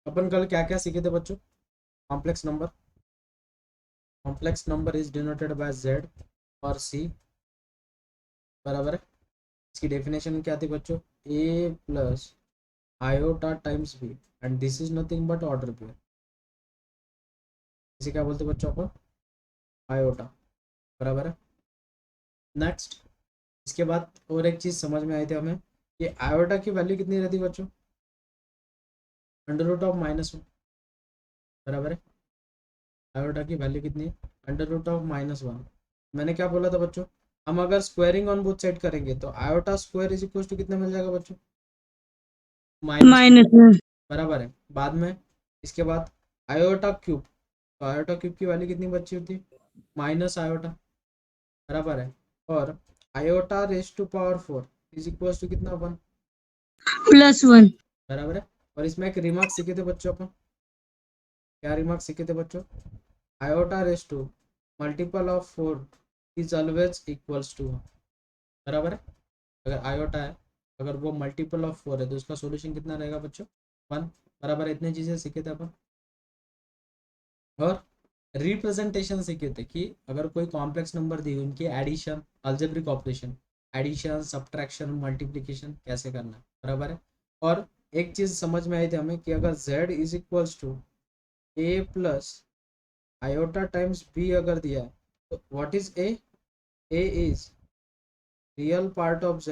अपन कल क्या क्या सीखे थे बच्चों? Complex number, complex number is denoted by Z और सी, बराबर है। इसकी डेफिनेशन क्या थी बच्चों? ए plus iota times b and this is nothing but order pair. इसे क्या बोलते बच्चों अपन? आयोटा, बराबर है। नेक्स्ट, इसके बाद और एक चीज समझ में आई थी हमें, कि आयोटा की वैल्यू कितनी रहती है बच्चों? अंडर रूट ऑफ -1, बराबर है। आयोटा की वैल्यू कितनी है? Under root of -1। मैंने क्या बोला था बच्चों? हम अगर स्क्वायरिंग ऑन बोथ साइड करेंगे तो iota square is equal to कितना मिल जाएगा बच्चों? -1, -1। बराबर है। बाद में इसके बाद आयोटा क्यूब, तो आयोटा क्यूब की वैल्यू कितनी बची होती है? माइनस आयोटा, बराबर है। और iota raise to power 4 is equal to कितना? 1, +1। बराबर है। और इसमें एक रिमार्क सीखे थे बच्चों अपन, क्या रिमार्क सीखे थे बच्चों? Iota raise to multiple of 4 is always equals to 1, बराबर है। अगर आयोटा है, अगर वो मल्टीपल ऑफ 4 है तो उसका सॉल्यूशन कितना रहेगा बच्चों? 1, बराबर है। इतनी चीजें सीखे थे अपन। और रिप्रेजेंटेशन सीखे थे कि अगर कोई कॉम्प्लेक्स नंबर दी उनकी addition, algebraic operation, addition, subtraction, multiplication कैसे करना है, बराबर है। और एक चीज समझ में आई थी हमें कि अगर z is equals to A plus iota times B अगर दिया है तो what is A? A is real part of z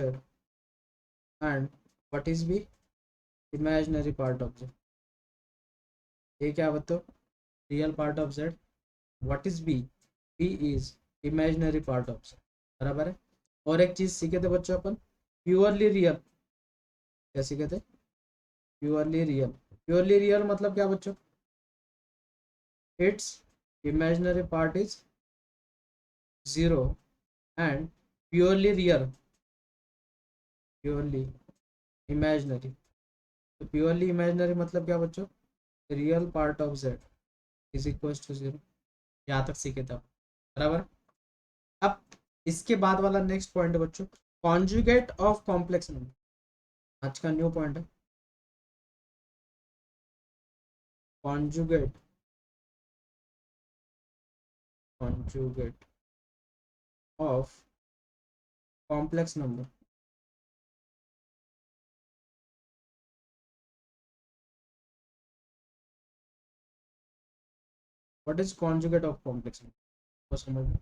and what is B? Imaginary part of z। A क्या बताओ? Real part of z। What is B? B is imaginary part of z, बराबर है। और एक चीज सीखे थे बच्चों अपन, प्योरली रियल। क्या सीखे थे? Purely real. प्योरली रियल मतलब क्या बच्चों? It's imaginary part is 0 and purely real, purely imaginary. तो प्योरली इमेजिनरी मतलब क्या बच्चों? Real part of z is equal to 0। यहाँ तक सीखे थे, बराबर। अब इसके बाद वाला नेक्स्ट पॉइंट है बच्चों, कॉन्जुगेट ऑफ कॉम्प्लेक्स नंबर। आज का न्यू पॉइंट है, conjugate, conjugate of complex number. What is conjugate of complex number? वो समझ लो।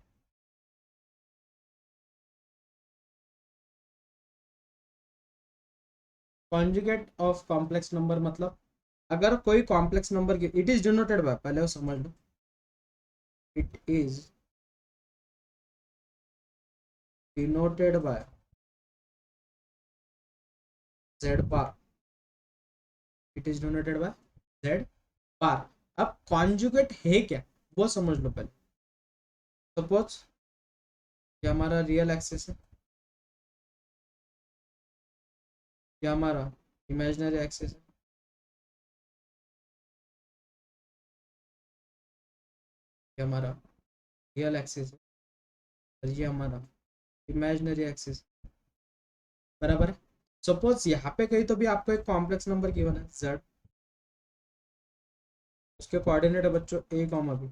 कॉन्जुगेट ऑफ कॉम्प्लेक्स नंबर मतलब अगर कोई कॉम्प्लेक्स नंबर की, इट इज डिनोटेड बाय, पहले वो समझ लो, it is denoted by Z bar, it is denoted by Z bar. अब कॉन्जुगेट है क्या वो समझ लो पहले। सपोज ये हमारा रियल एक्सिस है, ये हमारा इमेजिनरी एक्सिस है, ये हमारा रियल एक्सिस है, और ये हमारा इमेजिनरी एक्सिस, बराबर है। सपोज यहाँ पे कहीं तो भी आपको एक कॉम्प्लेक्स नंबर गिवन है z, उसके कोऑर्डिनेट है बच्चों a कॉमा b,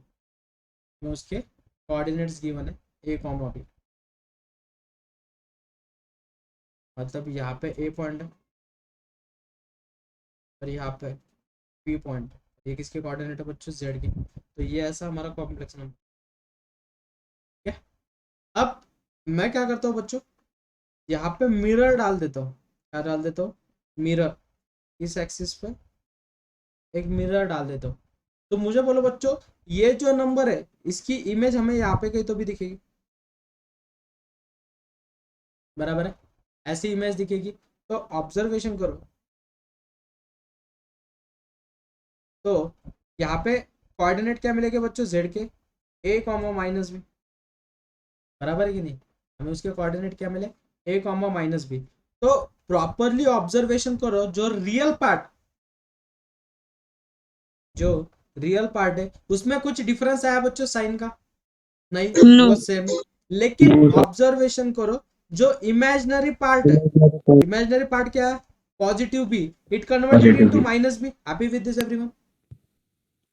में उसके कोऑर्डिनेट्स गिवन है a कॉमा b, मतलब यहाँ पे a पॉइंट है और यहाँ पे b पॉइंट है। ये किसके कोऑर्डिनेट है बच्चों? z के। तो ये ऐसा हमारा कॉम्प्लेक्स नंबर, ठीक है। अब मैं क्या करता हूँ बच्चों, यहाँ पे मिरर डाल देता हूँ। क्या डाल देता हूँ? मिरर। इस एक्सिस पे एक मिरर डाल देता हूँ। तो मुझे बोलो बच्चों, ये जो नंबर है इसकी इमेज हमें यहाँ पे कहीं तो भी दिखेगी, बराबर है। ऐसी इमेज दिखेगी। तो ऑब्जर्वेशन करो, तो यहाँ पे कोऑर्डिनेट क्या मिलेंगे बच्चों? जेड के a कॉमा -b, बराबर है कि नहीं? हमें उसके कोऑर्डिनेट क्या मिले? a comma -b। तो प्रॉपरली ऑब्जर्वेशन करो, जो रियल पार्ट, जो रियल पार्ट है उसमें कुछ डिफरेंस आया बच्चों साइन का? नहीं, नो। वो सेम है। लेकिन ऑब्जर्वेशन करो, जो इमेजिनरी पार्ट है, इमेजिनरी पार्ट क्या है? Positive B, it converted Positive into B. Minus B. Happy with this everyone?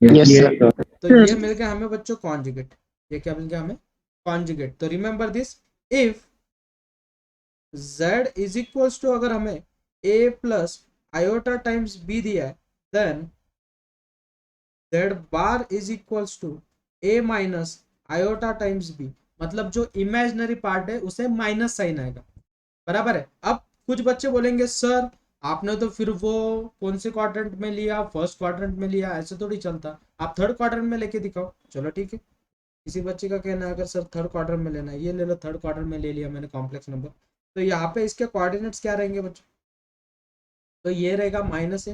Yes, sir. तो Sir. ये मिल गया हमें बच्चों कॉन्जुगेट. ये क्या मिल गया हमें? कॉन्जुगेट. तो remember this, if z is equals to, अगर हमें a plus iota times b दिया है, then z bar is equals to a minus iota times b. मतलब जो इमेजिनरी पार्ट है उसे माइनस साइन आएगा. बराबर है. अब कुछ बच्चे बोलेंगे सर आपने तो फिर वो कौन से क्वाड्रेंट में लिया, फर्स्ट क्वाड्रेंट में लिया, ऐसे थोड़ी चलता, आप थर्ड क्वाड्रेंट में लेके दिखाओ. चलो ठीक है, किसी बच्चे का कहना है अगर सर थर्ड क्वाड्रेंट में लेना है, ये ले लो, थर्ड क्वाड्रेंट में ले लिया मैंने कॉम्प्लेक्स नंबर. तो यहाँ पे इसके कोऑर्डिनेट्स क्या रहेंगे बच्चों? तो ये रहेगा माइनस ए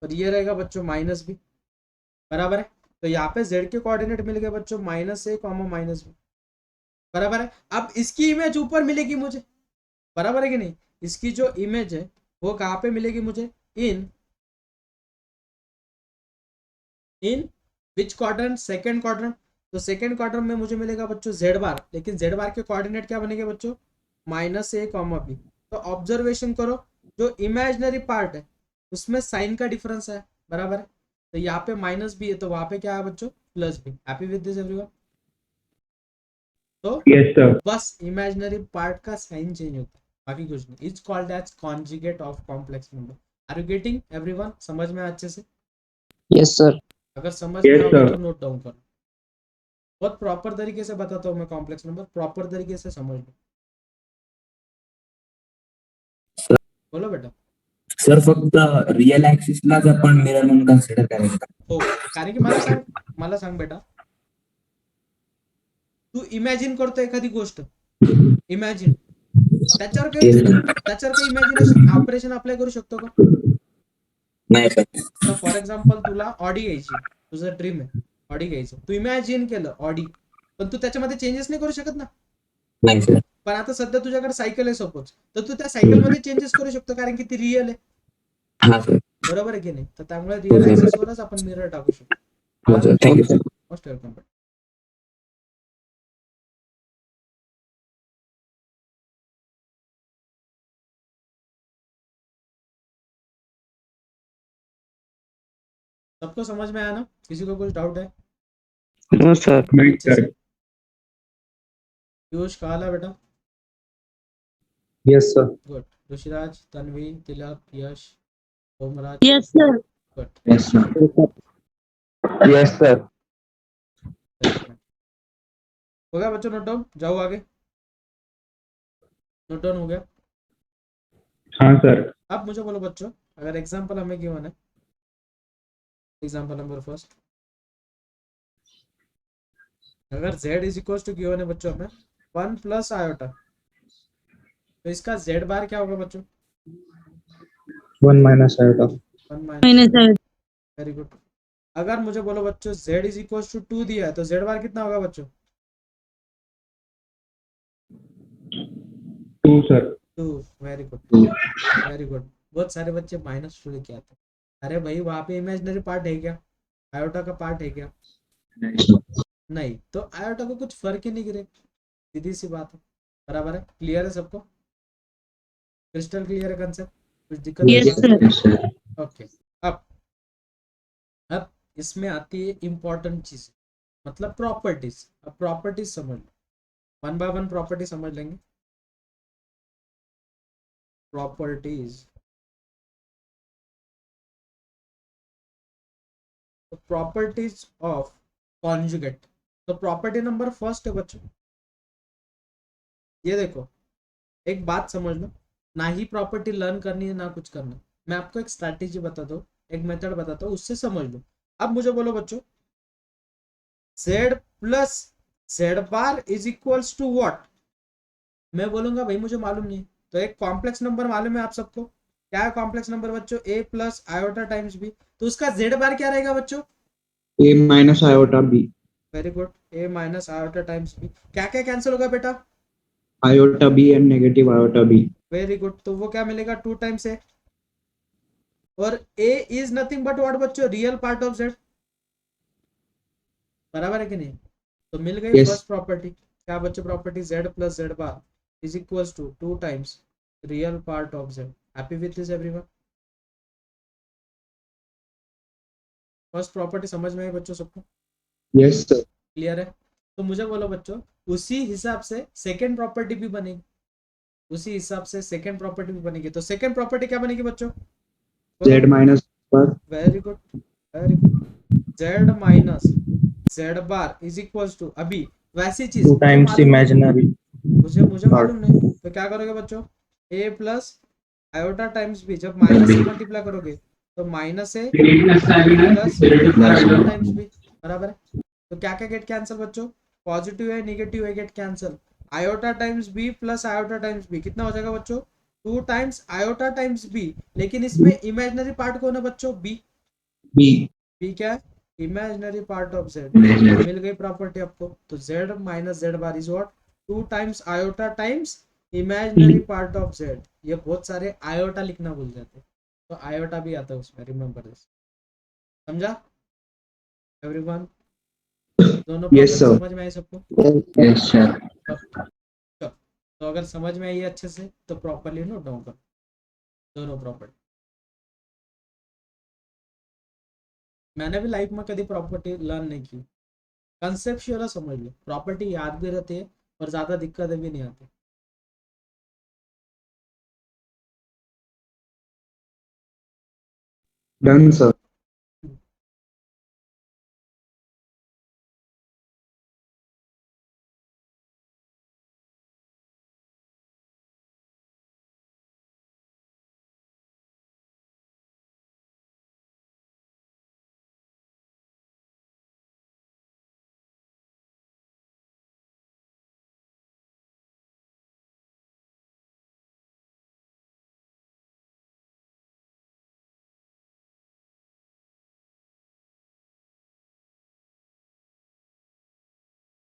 और ये रहेगा बच्चों माइनस बी. बराबर है. तो यहाँ पे z के कोऑर्डिनेट मिल गए बच्चों माइनस ए कॉमा माइनस बी. बराबर है. अब इसकी इमेज ऊपर मिलेगी मुझे. बराबर है कि नहीं? इसकी जो इमेज है वो कहाँ पे मिलेगी मुझे? इन विच क्वाड्रेंट? Second quadrant. तो सेकंड क्वाड्रेंट में मुझे मिलेगा बच्चों z बार, लेकिन z बार के कोऑर्डिनेट क्या बनेंगे बच्चों? माइनस ए कॉमा बी. तो ऑब्जर्वेशन करो, जो इमेजिनरी पार्ट है उसमें साइन का डिफरेंस है. बराबर है. तो यहाँ पे माइनस बी है तो वहां पे क्या है बच्चों? Plus B. Happy with this everyone? तो Yes, sir. बस इमेजिनरी पार्ट का साइन चेंज होता है, बाकी कुछ नहीं. It's called as conjugate of complex number. Are you getting everyone? समझ में अच्छे से? Yes sir. अगर समझ Yes, में आओगे sir. तो नोट डाउन करो. बहुत प्रॉपर तरीके से बताता हूँ मैं कॉम्प्लेक्स नंबर, प्रॉपर तरीके से समझ लो. बोलो बेटा. सर फक्त रिअल ऍक्सिसलाच आपण मिरर म्हणून कन्सिडर करायचं. हो, कारण की मला सांग बेटा, तू इमॅजिन करतो एखादी गोष्ट, इमॅजिन, त्याच्यावर काही इमॅजिनेशन ऑपरेशन अप्लाय करू शकतो का? नाही सर. तर फॉर एक्झाम्पल तुला ऑडी घ्यायची, तुझं ड्रीम आहे ऑडी घ्यायचं, तू इमॅजिन केलं ऑडी, पण तू त्याच्यामध्ये चेंजेस नाही करू शकत ना. नाही सर. पण आता सध्या तुझ्याकडे सायकल आहे सपोज, तर तू त्या सायकल मध्ये चेंजेस करू शकतो कारण की ती रिअल आहे. हा सर. बरोबर आहे की नाही? तर त्यामुळे रिअल ऍक्सेस वरच आपण मिरर टाकू शकतो. हो sir. Thank you sir. Most welcome. सबको समझ में आया ना? किसी को कुछ डाउट है? No sir. नाही सर. पीयूष कहा आला बेटा? Yes sir. Good. Rishiraj, Tanvi, Tilak, Yash, Omraj. Yes, sir. Good. Yes sir. Yes sir. हो गया बच्चों? Note down? जाओ आगे. नोट डाउन हो गया? हाँ सर. अब मुझे बोलो बच्चों, अगर एग्जांपल हमें गिवन है, एग्जांपल नंबर फर्स्ट, अगर z is equal to given है बच्चों हमें 1 प्लस आयोटा, तो इसका z बार क्या होगा बच्चों? 1 minus iota. 1 minus. Minus I. Very good. अगर मुझे बोलो बच्चों z इज इक्वल टू 2 दिया है तो z बार कितना होगा बच्चों? 2 sir. 2. Very good, very good. बहुत सारे बच्चे माइनस 2 लेके आते हैं. अरे भाई वहां पे इमेजिनरी पार्ट है क्या? आयोटा का पार्ट है क्या? नहीं. तो आयोटा को कुछ फर्क ही नहीं गिरे, सीधी सी बात है. बराबर है. क्लियर है सबको? क्रिस्टल क्लियर है कंसेप्ट? कुछ दिक्कत Yes, नहीं? sir. ओके. अब इसमें आती है इंपॉर्टेंट चीज, मतलब प्रॉपर्टीज. अब प्रॉपर्टीज समझ लो, वन बाय वन प्रॉपर्टी समझ लेंगे. Properties, properties of conjugate. तो प्रॉपर्टी नंबर फर्स्ट है बच्चों, ये देखो, एक बात समझ लो, ना ही प्रॉपर्टी लर्न करनी है ना कुछ करना है. मैं आपको एक स्ट्रैटेजी बताता हूँ, एक मेथड बताता हूँ, उससे समझ लो. अब मुझे बोलो बच्चों, z plus z bar is equals to what? मैं बोलूंगा भाई मुझे मालूम नहीं. तो एक कॉम्प्लेक्स नंबर मालूम है आप सबको. क्या है कॉम्प्लेक्स नंबर बच्चों? a plus iota times b. तो उसका z बार क्या रहेगा बच्चों? A minus iota B. Very good. a minus iota times b. क्या क्या कैंसिल होगा बेटा? Iota B and negative iota B. Very good. तो वो क्या मिलेगा? 2 टाइम्स a. और a is nothing but what बच्चों? Real part of z. बराबर है कि नहीं? तो मिल गई Yes. First property. क्या बच्चों property? z plus z bar is equals to 2 times real part of z. Happy with this everyone? First property समझ में आई बच्चों सबको? Yes sir. क्लियर है? तो मुझे बोलो बच्चों, उसी हिसाब से सेकेंड प्रॉपर्टी भी बनेगी, उसी हिसाब से सेकेंड प्रॉपर्टी भी बनेगी। तो सेकेंड प्रॉपर्टी क्या बनेगी बच्चों? जेड माइनस पर very good, very good. Z minus Z bar is equal to, अभी वैसी चीज टू मुझे टाइम्स मालूम नहीं, इमेजिनरी मुझे पार्ट। मालूम नहीं, तो क्या करोगे बच्चों? ए प्लस आयोटा टाइम्स बी, जब माइनस से मल्टीप्लाई करोगे तो minus A plus iota times B, बराबर है। तो क्या क्या गेट कैंसिल बच्चों? पॉजिटिव है निगेटिव है get cancel. Iota times B plus iota times B कितना हो जाएगा बच्चों? 2 टाइम्स आयोटा टाइम्स बी, लेकिन इसमें इमेजिनरी पार्ट कौन है बच्चों? बी। बी बी क्या है? Imaginary part of Z. Imaginary. मिल गई प्रॉपर्टी आपको। तो Z minus Z bar is what? 2 times iota times imaginary part of Z. ये बहुत सारे आयोटा लिखना भूल जाते हैं, तो आयोटा भी आता है उसमें, रिमेंबर दिस। समझा एवरीवन? दोनों यस प्रॉपर्टी सर। समझ में आई सबको? Yes sir. चलो, तो अगर समझ में आई है अच्छे से तो प्रॉपरली नोट डाउन करो दोनों प्रॉपर्टी। मैंने भी लाइफ में कभी प्रॉपर्टी लर्न नहीं की, कंसेप्चुअल समझ लो, प्रॉपर्टी याद भी रहती है और ज़्यादा दिक्कतें भी नहीं आती। Done sir.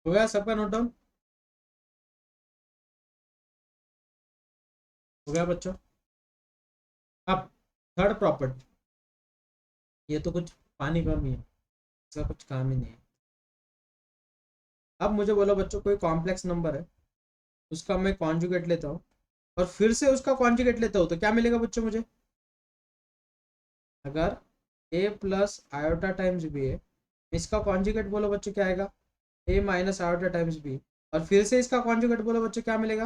हो गया सबका नोट डाउन? हो गया बच्चों? अब थर्ड प्रॉपर्टी, ये तो कुछ पानी कम ही है, इसका कुछ काम ही नहीं है। अब मुझे बोलो बच्चों, कोई कॉम्प्लेक्स नंबर है, उसका मैं कॉन्जुगेट लेता हूँ और फिर से उसका कॉन्जुगेट लेता हूँ, तो क्या मिलेगा बच्चों मुझे? अगर a plus iota times B है, इसका कॉन्जुगेट बोलो बच्चों क्या आएगा? A minus iota times b. और फिर से इसका कॉन्जुगेट बोलो बच्चों क्या मिलेगा?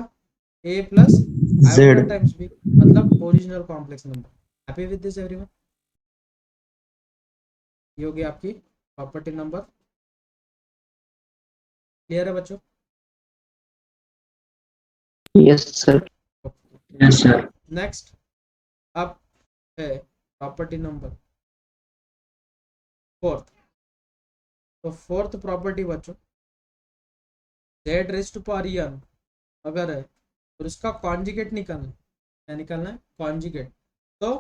A plus iota Z. Times b, मतलब original complex number. Happy with this everyone? ये होगी आपकी प्रॉपर्टी नंबर। क्लियर है बच्चों? Yes sir. Yes sir. Next अब है प्रॉपर्टी नंबर फोर्थ। तो फोर्थ प्रॉपर्टी बच्चों, Z raise to power N अगर है और उसका कॉन्जुगेट निकालना है। क्या निकालना है? कॉन्जुगेट। तो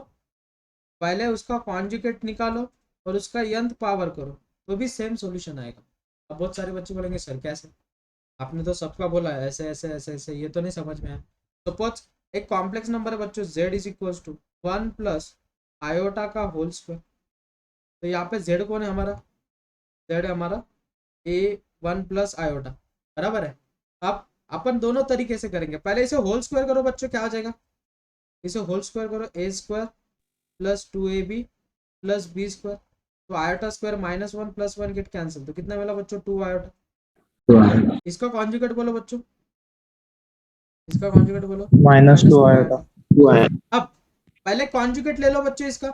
पहले उसका कॉन्जुगेट निकालो और उसका यंथ पावर करो, तो भी सेम सॉल्यूशन आएगा। अब बहुत सारे बच्चे बोलेंगे सर कैसे, आपने तो सबका बोला है ऐसे ऐसे ऐसे ऐसे, ये तो नहीं समझ में आया। सपोज एक कॉम्प्लेक्स नंबर है बच्चों, Z is equal to 1 plus iota का होल स्क्वायर। तो यहाँ पे जेड कौन है हमारा? जेड है हमारा ए 1 प्लस आयोटा, बराबर है। अब अपन दोनों तरीके से करेंगे, पहले इसे होल स्क्वायर करो बच्चों, क्या आ जाएगा? इसे होल स्क्वायर करो, a square plus 2ab plus B square. तो आयोटा स्क्वायर -1 +1 गेट कैंसिल, तो कितना मिला बच्चों? 2 आयोटा। इसका कॉन्जुगेट बोलो बच्चों, इसका कॉन्जुगेट बोलो। -2 -2 आया था। आयोटा। अब पहले कॉन्जुगेट ले लो बच्चों इसका।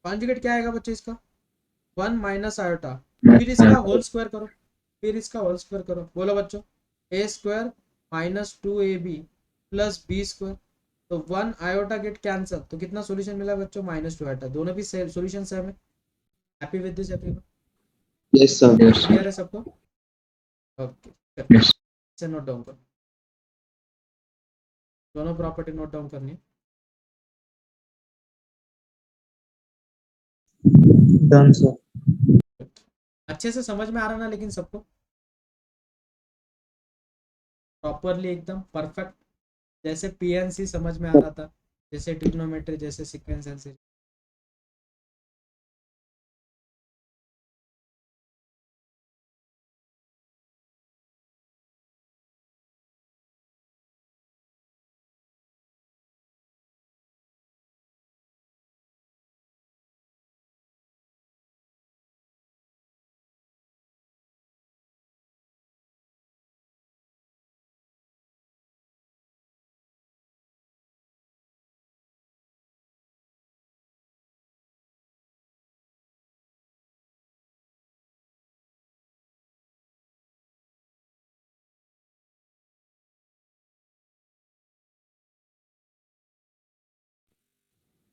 कॉन्जुगेट क्या आएगा बच्चों इसका? 1 माइनस आयोटा। फिर इसका होल स्क्वायर करो, फिर इसका होल स्क्वायर करो, बोलो बच्चों। A square -2ab plus B square. तो 1 आयोटा गेट कैंसिल, तो कितना सॉल्यूशन मिला बच्चों? -2 आयोटा। दोनों भी सॉल्यूशन सेम है। Happy with this everyone? Yes sir. Yes clear sir. है सबको? Okay, yes. से नोट डाउन करो, दोनों प्रॉपर्टी नोट डाउन करनी है। Done sir. अच्छे से समझ में आ रहा ना लेकिन सबको? प्रॉपरली एकदम परफेक्ट, जैसे पीएनसी समझ में आ रहा था, जैसे ट्रिग्नोमेट्री, जैसे सीक्वेंस एनालिसिस।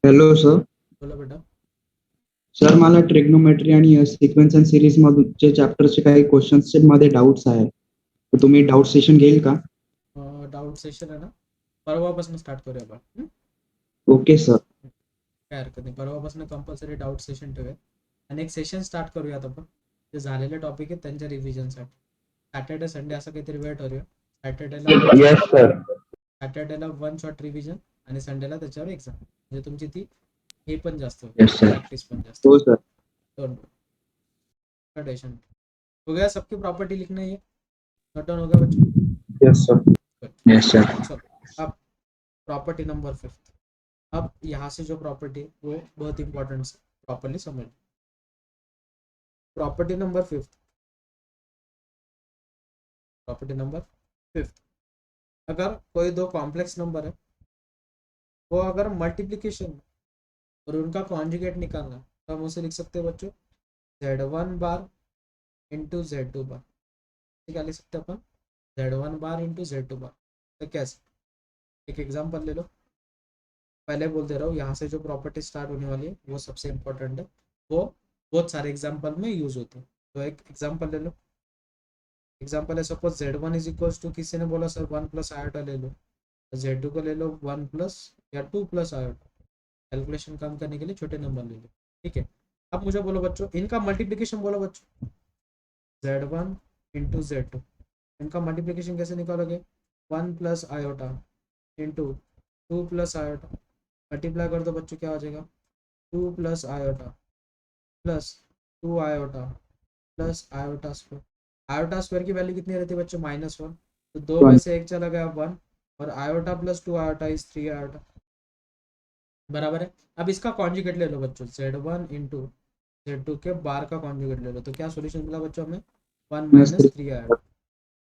Hello sir. बोला बेटा. सर मला ट्रिग्नोमेट्री आणि सिक्वेन्स अँड सिरीज मधूनचे चॅप्टरचे काही क्वेश्चन्सचे मध्ये डाऊट्स आहेत, तर तुम्ही डाऊट सेशन घेईल का? डाऊट सेशन आहे ना, परवापासून स्टार्ट करूया आपण. Okay sir. काय हरकत नाही, परवापासून कंपल्सरी डाऊट सेशन ठेवूया आणि एक सेशन स्टार्ट करूयात आपण. जे झालेले टॉपिक आहेत त्यांच्या रिव्हिजनसाठी सॅटर्डे संडे असं काहीतरी वेळ ठरवूया. सॅटर्डेला वन शॉट रिव्हिजन आणि संडेला त्याच्यावर एक्झाम, म्हणजे तुमची ती हे पण जास्त Yes, sir. प्रॅक्टिस पण जास्त. हो सर. टेंशन हो गया. सबकी प्रॉपर्टी लिखना है, नोट डाउन होगा बच्चों. Yes sir. Yes, sir. चलो अब प्रॉपर्टी नंबर 5. अब यहाँ से जो प्रॉपर्टी है वो बहुत इंपॉर्टेंट है, प्रॉपर्ली समझ. Property number 5. प्रॉपर्टी नंबर 5, अगर कोई दो कॉम्प्लेक्स नंबर है, वो अगर मल्टीप्लिकेशन और उनका कॉन्जुगेट निकालना है, तो हम उसे लिख सकते हैं बच्चों Z1 बार इंटू Z2 बार. क्या लिख सकते हैं अपन? Z1 बार इंटू Z2 बार. तो कैसे? एक एग्जांपल ले लो. पहले बोल दे रहा हूँ, यहाँ से जो प्रॉपर्टी स्टार्ट होने वाली है वो सबसे इंपॉर्टेंट है, वो बहुत सारे एग्जांपल में यूज होते हैं. तो एक एग्जांपल ले लो. एग्जांपल है suppose Z1 is equals to, किसी ने बोला सर 1 प्लस आयोटा ले लो, तो Z2 को ले लो 1 प्लस या 2 प्लस आयोटा. कैलकुलेशन कम करने के लिए छोटे नंबर ले लो. ठीक है. अब मुझे बोलो बच्चों, इनका मल्टीप्लिकेशन बोलो बच्चों. Z1 इंटू Z2, इनका मल्टीप्लिकेशन कैसे निकालोगे? 1 plus iota into 2 plus iota. Multiply कर दो बच्चों, क्या हो जाएगा? 2 plus iota plus 2 iota plus iota square. Iota square की वैल्यू कितनी रहती है बच्चों? -1. तो 2 में से 1 चला गया 1, और iota plus 2 iota is 3 iota. बराबर है. अब इसका कॉन्जुगेट ले लो बच्चों, Z1 इंटू Z2 के बार का कॉन्जुगेट ले लो, तो क्या सॉल्यूशन मिला बच्चों हमें? 1 माइनस 3 आयोटा.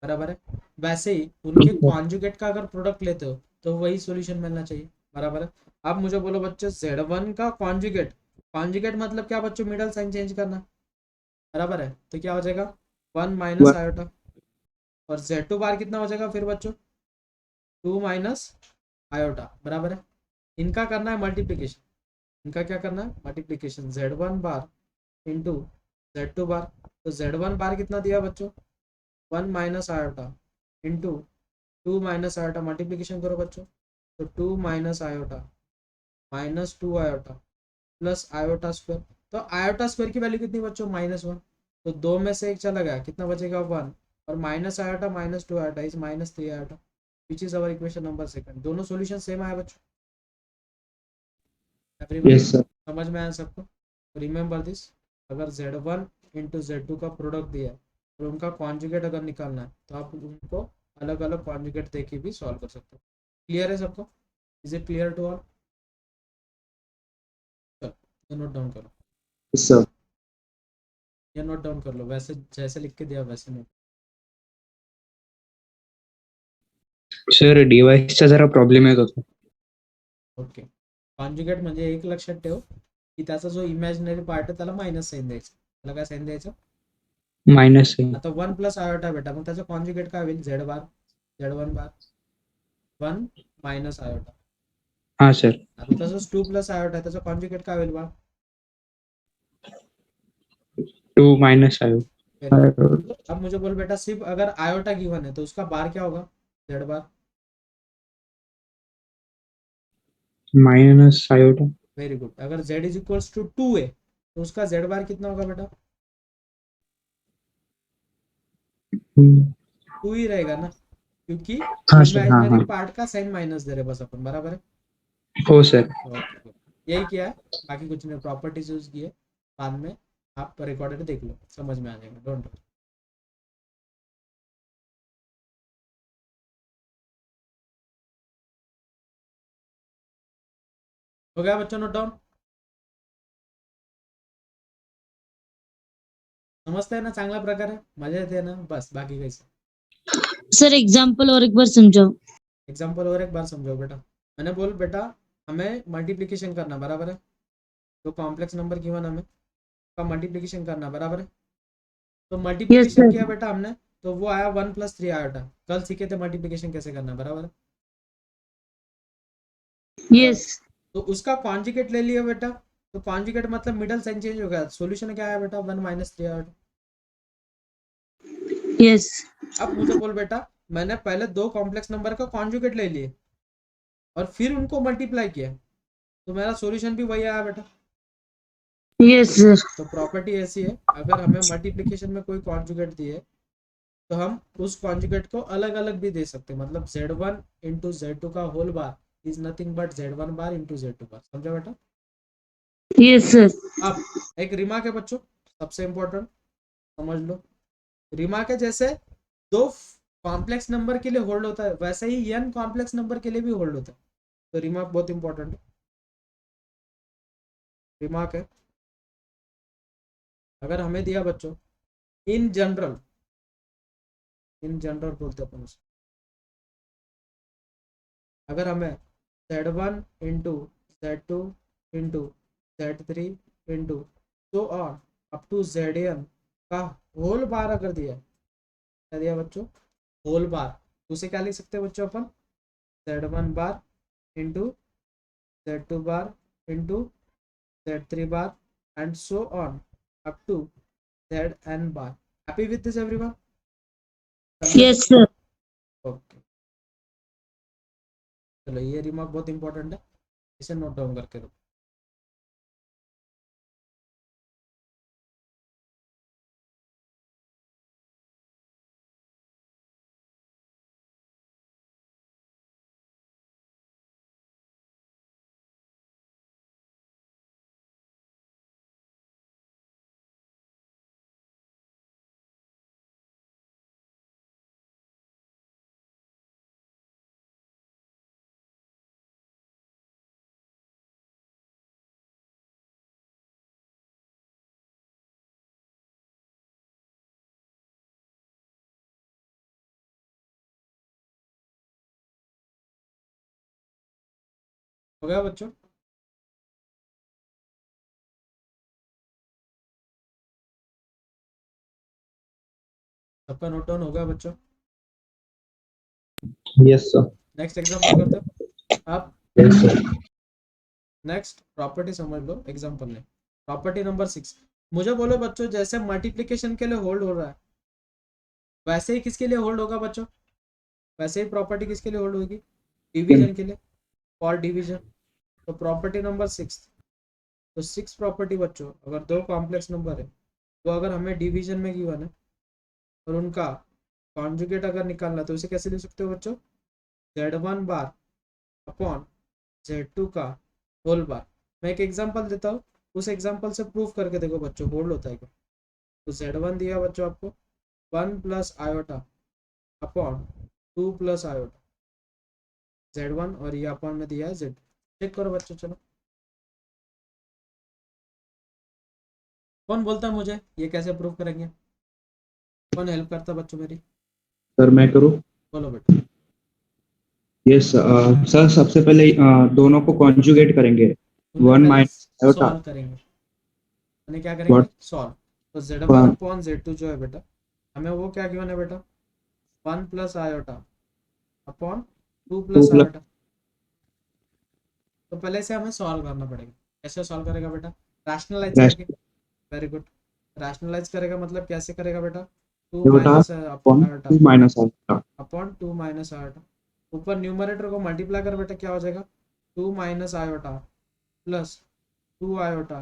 बराबर है. वैसे ही उनके कॉन्जुगेट का अगर प्रोडक्ट लेते हो तो वही सॉल्यूशन मिलना चाहिए. बराबर है. अब मुझे बोलो बच्चों, Z1 का कॉन्जुगेट, कॉन्जुगेट मतलब क्या बच्चों? मिडल साइन चेंज करना. बराबर है. तो क्या हो जाएगा? 1 माइनस आयोटा. और Z2 बार कितना हो जाएगा फिर बच्चों? 2 माइनस आयोटा. बराबर है. इनका करना है मल्टीप्लिकेशन. इनका क्या करना है? Multiplication. Z1 bar into Z2 बार. तो Z1 बार कितना दिया बच्चों? 1 minus iota into 2 minus iota. Multiplication करो बच्चों, तो 2 minus iota minus 2 iota plus iota square. तो आयोटा स्क्वायर की वैल्यू कितनी बच्चों? -1. तो 2 में से 1 चला गया, कितना बचेगा? 1. और minus iota minus 2 iota is -3 iota, which is our equation number 2. दोनों सॉल्यूशन सेम आया बच्चों. Yes sir. समझ में आया सबको? रिमेंबर दिस, अगर Z1 इंटू Z2 का प्रोडक्ट दिया है और उनका कॉन्जुगेट अगर निकालना है, तो आप उनको अलग अलग कॉन्जुगेट देके भी सॉल्व कर सकते हो. क्लियर है सबको? Is it clear to all? चलो नोट डाउन करो. Yes sir. ये नोट डाउन कर लो, वैसे जैसे लिख के दिया वैसे नोट. सर डिव्हाइसचा जरा प्रॉब्लेम येत होता. ओके. कॉन्जुगेट म्हणजे एक लक्षात ठेव की त्याचा जो इमॅजिनरी पार्ट आहे त्याला मायनस साईन द्यायचं. त्याला काय साईन द्यायचं? मायनस आता 1 प्लस आयोटा बेटा, मग त्याचं कॉन्जुगेट काय होईल? Z बार, Z1 बार 1 मायनस आयोटा. हा सर. आता तसंच 2 प्लस आयोटा, त्याचं कॉन्जुगेट काय होईल बा? 2 माइनस आयोटा. अब मुझे बोल बेटा, सिर्फ अगर आयोटा गिवन है तो उसका बार क्या होगा? Z bar. Minus iota. Very good. अगर Z इज इक्वल्स टू 2 है तो उसका Z बार कितना होगा बेटा? 2 ही रहेगा ना, क्योंकि हाँ सर. हाँ इमेजिनरी हाँ. पार्ट का साइन माइनस दे रहे बस अपन. बराबर है. हो सर. ओके, यही किया है, बाकी कुछ नहीं. प्रॉपर्टीज यूज किए, बाद में आप रिकॉर्डेड देख लो, समझ में आ जाएगा. Don't worry. हो गया बच्चों नोट डाउन? समजते हैं ना चांगल्या प्रकारे? मजा येते ना? बस बाकी कैसे? सर एग्जाम्पल और एक बार समझाओ. एग्जाम्पल और एक बार समझाओ बेटा. मैंने बोल बेटा, हमें मल्टीप्लिकेशन करना. बराबर है. तो कॉम्प्लेक्स नंबर गिवन हमें का मल्टीप्लिकेशन करना. बराबर है. तो मल्टीप्लिकेशन sir. किया बेटा हमने, तो वो आया 1 प्लस 3 आयोटा. कल सीखे थे मल्टीप्लिकेशन कैसे करना. बराबर है. यस. तो उसका कॉन्जुगेट ले लिया बेटा, तो कॉन्जुगेट मतलब मिडल साइन चेंज हो गया, सॉल्यूशन क्या है बेटा 1 - 3 आया बेटा। Yes. अब मुझे बोल बेटा, मैंने पहले दो कॉम्प्लेक्स नंबर का कॉन्जुगेट ले लिए और फिर उनको मल्टीप्लाई किया, तो मेरा सॉल्यूशन भी वही आया बेटा। Yes, sir. तो प्रॉपर्टी ऐसी है, अगर हमें मल्टीप्लिकेशन में कोई कॉन्जुगेट दिए तो हम उस कॉन्जुगेट को अलग अलग भी दे सकते हैं, मतलब z1 इंटू z2 का whole bar is nothing but z1 bar into z2 bar, समझा बेटा। Yes, sir. अब एक रिमार्क है बच्चों, सबसे इंपॉर्टेंट समझ लो, रिमार्क है जैसे दो कॉम्प्लेक्स नंबर के लिए होल्ड होता है वैसे ही n कॉम्प्लेक्स नंबर के लिए भी होल्ड होता है, तो रिमार्क बहुत इंपॉर्टेंट है। रिमार्क है, अगर हमें दिया बच्चों इन जनरल बोलते हैं अपन उसको, अगर हमें z1 into z2 into z3 into so on up to zn का होल बार अगर दिया, क्या दिया बच्चों, होल बार, तो उसे क्या लिख सकते हैं बच्चों अपन, z1 bar into z2 bar into z3 bar and so on up to zn bar. Happy with this everyone? Yes, sir. Okay, चलो ये रिमार्क बहुत इंपॉर्टेंट है, इसे नोट डाउन करके रखो। हो गया बच्चों? सबका नोट डाउन हो गया बच्चों? Yes, sir. नेक्स्ट एग्जांपल करते हो आप। Yes, sir. नेक्स्ट प्रॉपर्टी समझ लो एग्जांपल में, प्रॉपर्टी नंबर 6। मुझे बोलो बच्चों, जैसे मल्टीप्लिकेशन के लिए होल्ड हो रहा है वैसे ही किसके लिए होल्ड होगा बच्चों, वैसे ही प्रॉपर्टी किसके लिए होल्ड होगी, डिवीजन के लिए, फॉर डिवीजन। तो प्रॉपर्टी नंबर 6, तो 6 प्रॉपर्टी बच्चों, अगर दो कॉम्प्लेक्स नंबर है तो अगर हमें डिवीजन में गिवन है और उनका कॉन्जुगेट अगर निकालना है तो इसे कैसे लिख सकते हो बच्चों, z1 बार अपॉन z2 का होल बार। मैं एक एग्जांपल देता हूँ, उस एग्जांपल से प्रूफ करके देखो बच्चों होल्ड होता है क्या। तो z1 दिया बच्चों आपको 1 plus iota upon 2 plus iota z1, और ये अपॉन में दिया है z2। चेक करो बच्चों, चलो कौन बोलता है मुझे ये कैसे प्रूव करेंगे, कौन हेल्प करता है बच्चों मेरी, सर मैं करूँ? बोलो बेटा। यस सर, सबसे पहले दोनों को कॉन्जुगेट करेंगे, उन्हें 1 पहले माइनस आयोटा। सॉल्व करेंगे, उन्हें क्या करेंगे, व्हाट? सॉल्व। तो z1 अपॉन z2 जो है बेटा, हमें वो क्या गिवन है बेटा, 1 plus iota upon 2 plus plus iota. तो पहले से हमें सॉल्व करना पड़ेगा, कैसे सॉल्व करेगा बेटा, रैशनलाइज करके। वेरी गुड, रैशनलाइज करेगा मतलब कैसे करेगा बेटा, 2 iota minus upon iota 2 minus iota upon 2 minus iota. ऊपर न्यूमरेटर को मल्टीप्लाई कर बेटा, क्या हो जाएगा 2 minus iota plus 2 iota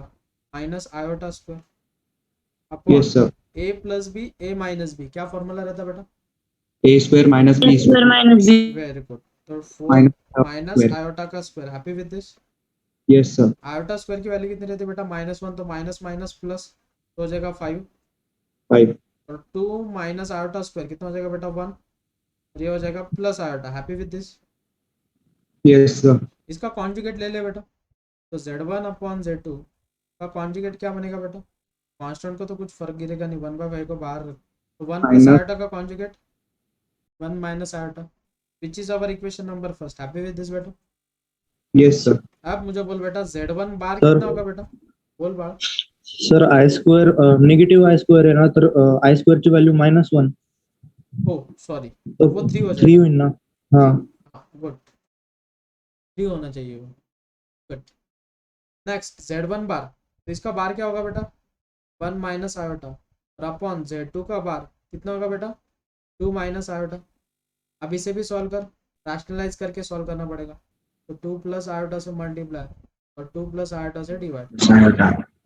minus iota square upon yes sir, a plus B a minus B, क्या फॉर्मूला रहता है बेटा, A square minus B Yes, sir. Minus B. Very good. तो 4 माइनस माइनस स्क्वायर। आयोटा का square, happy with this. Yes sir, iota square की value कितनी रहती है बेटा, -1, तो माइनस माइनस प्लस तो हो जाएगा 5, 5। और 2 माइनस आयोटा स्क्वायर कितना हो जाएगा बेटा 1, ये हो जाएगा plus iota, happy with this. Yes sir, इसका कॉन्जुगेट ले ले बेटा, तो z1 अपॉन z2 का कॉन्जुगेट क्या बनेगा बेटा, कांस्टेंट को तो कुछ फर्क गिरेगा नहीं, 1/5 को बाहर रख, तो 1 प्लस माइनस। आयोटा का conjugate 1 minus iota, which is our equation number first, happy with this बेटा। यस सर, अब मुझे बोल बेटा z1 बार सर कितना होगा बेटा, बोल बार। Sir I square negative I square आहे ना, तर आय स्क्वेअरची व्हॅल्यू -1, ओ सॉरी, तर वो 3 हो 3 जाएगा, होईल ना. हा गुड, 3 होना चाहिए वो। गुड। नेक्स्ट Z1 बार, तो इसका बार क्या होगा बेटा 1 माइनस आयोटा, और अपॉन Z2 का बार कितना होगा बेटा 2 माइनस आयोटा। अब इसे भी सॉल्व कर, रैशनलाइज करके सॉल्व करना पड़ेगा। तो 2 प्लस आयोटा से मल्टीप्लाई और 2 प्लस आयोटा से डिवाइड।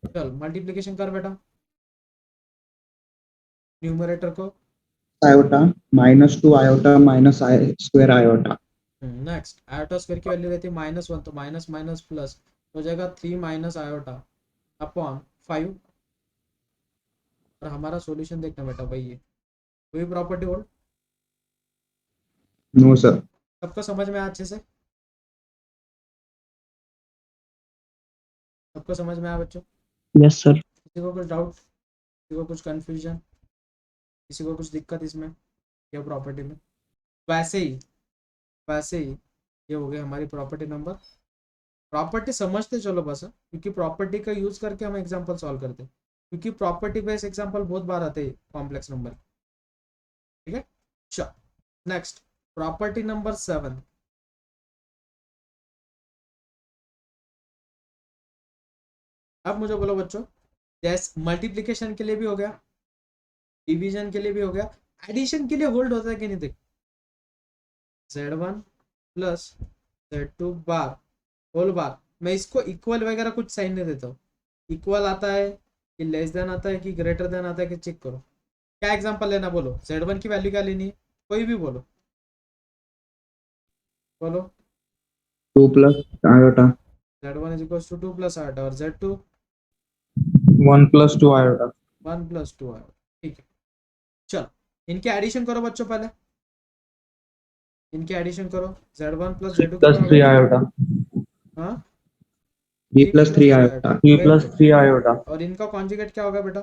चल मल्टीप्लीकेशन कर बेटा, न्यूमरेटर को। Iota -2 iota minus I square iota. Next iota square की वैल्यू रहती है -1, तो माइनस माइनस प्लस हो जाएगा 3 माइनस आयोटा अपॉन 5। और हमारा सॉल्यूशन देखना बेटा वही है, वही प्रॉपर्टी होल्ड। No sir. सबको समझ में आया अच्छे से? सबको समझ में आया बच्चों? Yes sir. किसी को कुछ डाउट, किसी को कुछ कंफ्यूजन, किसी को कुछ दिक्कत इसमें या प्रॉपर्टी में? वैसे ही ये हो गई हमारी प्रॉपर्टी नंबर। प्रॉपर्टी समझते चलो बस, क्योंकि प्रॉपर्टी का यूज करके हम एग्जांपल सॉल्व करते हैं, क्योंकि प्रॉपर्टी बेस्ड एग्जांपल बहुत बार आते हैं कॉम्प्लेक्स नंबर। ठीक है, चल नेक्स्ट प्रॉपर्टी नंबर 7। अब मुझे बोलो बच्चों, जैसे मल्टीप्लिकेशन के लिए भी हो गया, डिवीजन के लिए भी हो गया, एडिशन के लिए होल्ड होता है कि नहीं? देख Z1 प्लस Z2 बार होल बार, मैं इसको इक्वल वगैरह कुछ साइन नहीं देता हूँ। इक्वल आता है कि लेस देन आता है कि ग्रेटर देन आता है कि चेक करो। क्या एग्जांपल लेना बोलो, Z1 की वैल्यू क्या लेनी है, कोई भी बोलो बोलो। 2 plus iota. Z1 is equal to 2 plus iota, और Z2 1 + 2 आयोटा। 1 plus 2 iota. ठीक है, चलो इनके एडिशन करो बच्चों, पहले इनके एडिशन करो। Z1 प्लस 3 Z2 + कितना 3 होगा? आयोटा। हाँ 3 3 plus plus 3 3 iota. Iota, 3 very + good. 3 iota. और इनका कॉन्जुगेट क्या होगा बेटा?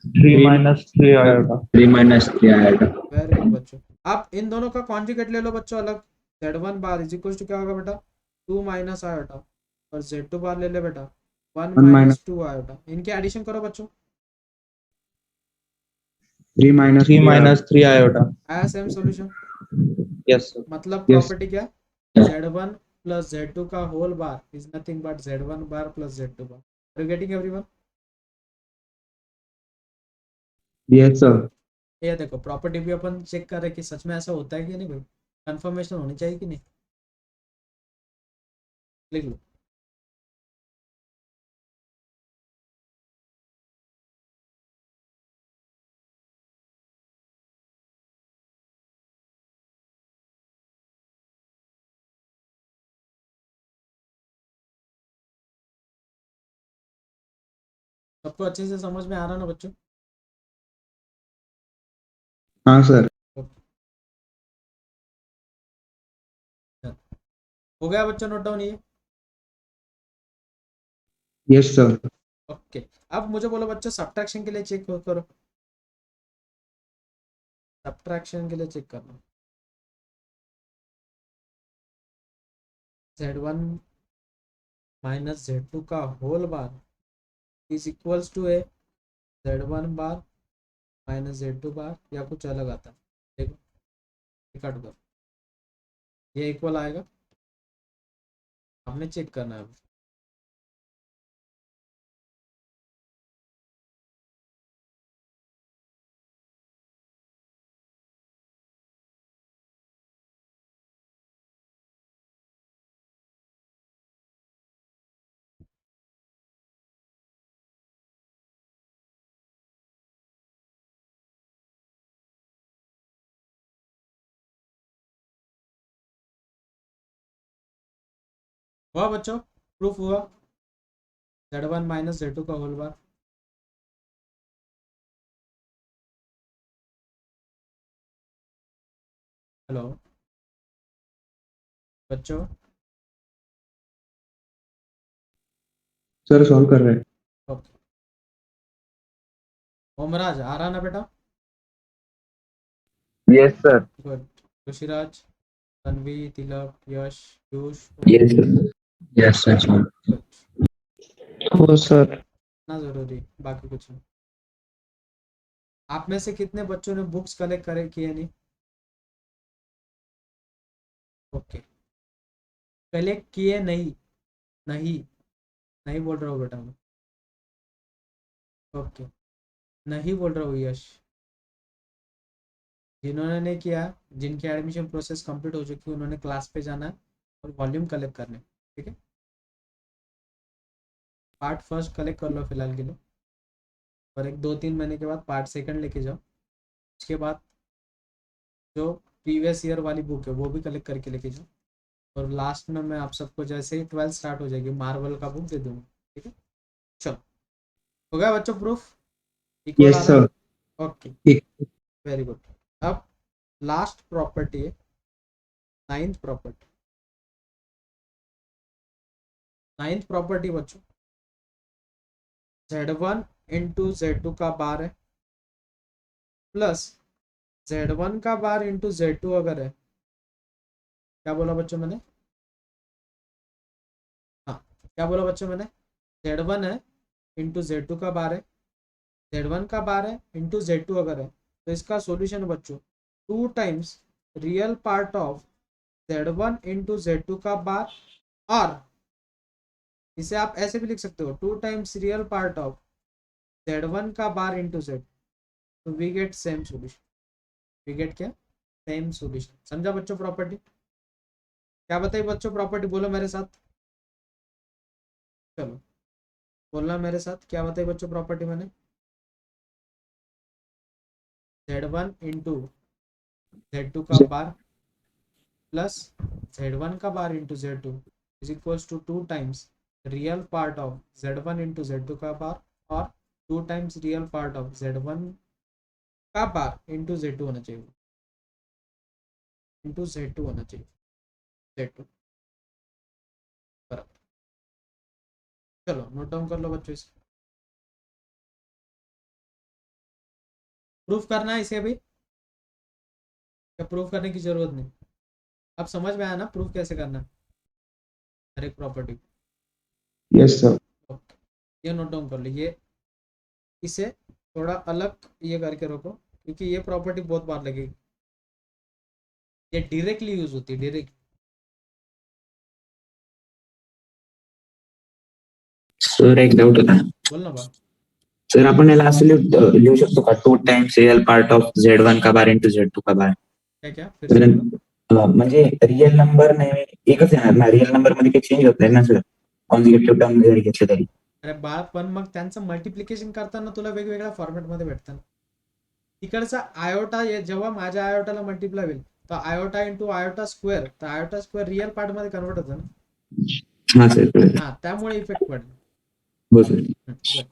3 - 3 आयोटा। 3 - 3 आएगा। वेरी गुड बच्चों। आप इन दोनों का कॉन्जुगेट ले लो बच्चों अलग। Z1 bar is equal to क्या होगा बेटा 2 माइनस आयोटा, और Z2 बार ले ले बेटा 1 1 माइनस 2 आयोटा। इनके एडिशन करो बच्चों। 3 - 3 3 आयोटा। - 3 आयोटा। आया सेम सॉल्यूशन? Yes sir. मतलब यस। प्रॉपर्टी क्या? Z1 प्लस Z2 का whole bar is nothing but Z1 bar plus Z2 bar. Are you getting everyone? Yes sir. ये देखो प्रॉपर्टी भी अपन चेक कर रहे कि सच में ऐसा होता है कि नहीं भाई, कंफर्मेशन होनी चाहिए कि नहीं। लिख लो। सबको अच्छे से समझ में आ रहा ना बच्चों? हाँ सर। हो गया बच्चों नोट डाउन ये? Yes sir. ओके। अब मुझे बोलो बच्चों सब्ट्रैक्शन के लिए चेक करो, सब्ट्रैक्शन के लिए चेक करना। Z1 माइनस Z2 का whole bar is equals to a Z1 bar minus Z2 bar, या कुछ अलग आता है? देखो ये काट दो, ये इक्वल आएगा, हमने चेक करना है। हुआ बच्चों? प्रूफ हुआ Z1 माइनस Z2 का होल बार। हेलो बच्चों, सर सॉल्व कर रहे हैं। ओके। ओमराज आ रहा ना बेटा? Yes sir. Good. Rishiraj, Tanvi, Tilak, Yash, Piyush, yes sir. Yes sir. Good. हो सर। ना जरूरी, बाकी कुछ नहीं। आप में से कितने बच्चों ने बुक्स कलेक्ट करे किए नहीं? ओके। कलेक्ट किए नहीं, नहीं नहीं बोल रहा हूँ बेटा मैं, ओके नहीं बोल रहा हूँ यश। जिन्होंने नहीं किया, जिनकी एडमिशन प्रोसेस कंप्लीट हो चुकी है, उन्होंने क्लास पे जाना है और वॉल्यूम कलेक्ट करने, ठीक है। पार्ट फर्स्ट कलेक्ट कर लो फिलहाल के लिए, और एक 2-3 महीने के बाद पार्ट सेकंड लेके जाओ। उसके बाद जो प्रीवियस ईयर वाली बुक है वो भी कलेक्ट करके लेके जाओ, और लास्ट में मैं आप सबको जैसे ही 12th स्टार्ट हो जाएगी मार्वल का बुक दे दूंगा, ठीक है। चलो, हो गया बच्चों प्रूफ? इक्वल यस आ रहा सर। है? Okay, very good. अब लास्ट प्रॉपर्टी है 9th प्रॉपर्टी। 9th प्रॉपर्टी बच्चों, Z1 इंटू Z2 का बार है प्लस Z1 का बार इंटू Z2 अगर है, क्या बोला बच्चों मैंने? हाँ, क्या बोला बच्चों मैंने? Z1 है इंटू Z2 का बार है, Z1 का बार है इंटू Z2 अगर है, तो इसका सॉल्यूशन बच्चों 2 times real part of Z1 into Z2 का बार, और इसे आप ऐसे भी लिख सकते हो 2 times real part of Z1 का बार इंटू Z, तो we get same solution. We get क्या? Same solution. समझा बच्चों प्रॉपर्टी? क्या बताइए बच्चों प्रॉपर्टी, बोलो मेरे साथ, चलो बोलना मेरे साथ, क्या बताइए बच्चों प्रॉपर्टी मैंने? Z1 इंटू Z2 का बार प्लस Z1 का bar into Z2 is equals to 2 times real part of Z1 into Z2 का बार, और 2 times real part of Z1 का बार इंटू Z2 होना चाहिए, इंटू Z2 होना चाहिए, Z2 बराबर। चलो नोट डाउन कर लो बच्चों, इसे प्रूफ करना है इसे भी, या प्रूफ करने की जरूरत नहीं? अब समझ में आया ना प्रूफ कैसे करना है हर एक प्रॉपर्टी? Yes sir. ये नोट डाउन कर लो, ये इसे थोड़ा अलग ये करके रखो, क्योंकि ये प्रॉपर्टी बहुत बार लगेगी, ये डायरेक्टली यूज होती है, डायरेक्ट। सर एक डाऊट होता. बोलना बा, सर आपण याला असं लिहू शकतो का 2 times real part of Z1 का बार इंटू Z2 का बार. क्या क्या फिर से बोलो? म्हणजे रिअल नंबर नाही एकच येणार ना, रिअल नंबर मध्ये काही चेंज होत नाही ना सर, कॉन्झिक्युटिव्ह टर्म जरी घेतले तरी. अरे बाळ, पण मग त्यांचं मल्टिप्लिकेशन करताना तुला वेगवेगळ्या फॉर्मॅटमध्ये भेटतं ना. तिकडचा आयोटा जेव्हा माझ्या आयोटाला मल्टिप्लाय होईल, तर आयोटा इंटू आयोटा स्क्वेअर, तर आयोटा स्क्वेअर रिअल पार्ट मध्ये कन्वर्ट होतं ना. हा सर, कळलं. हा, त्यामुळे इफेक्ट पडला. हो सर. बरं.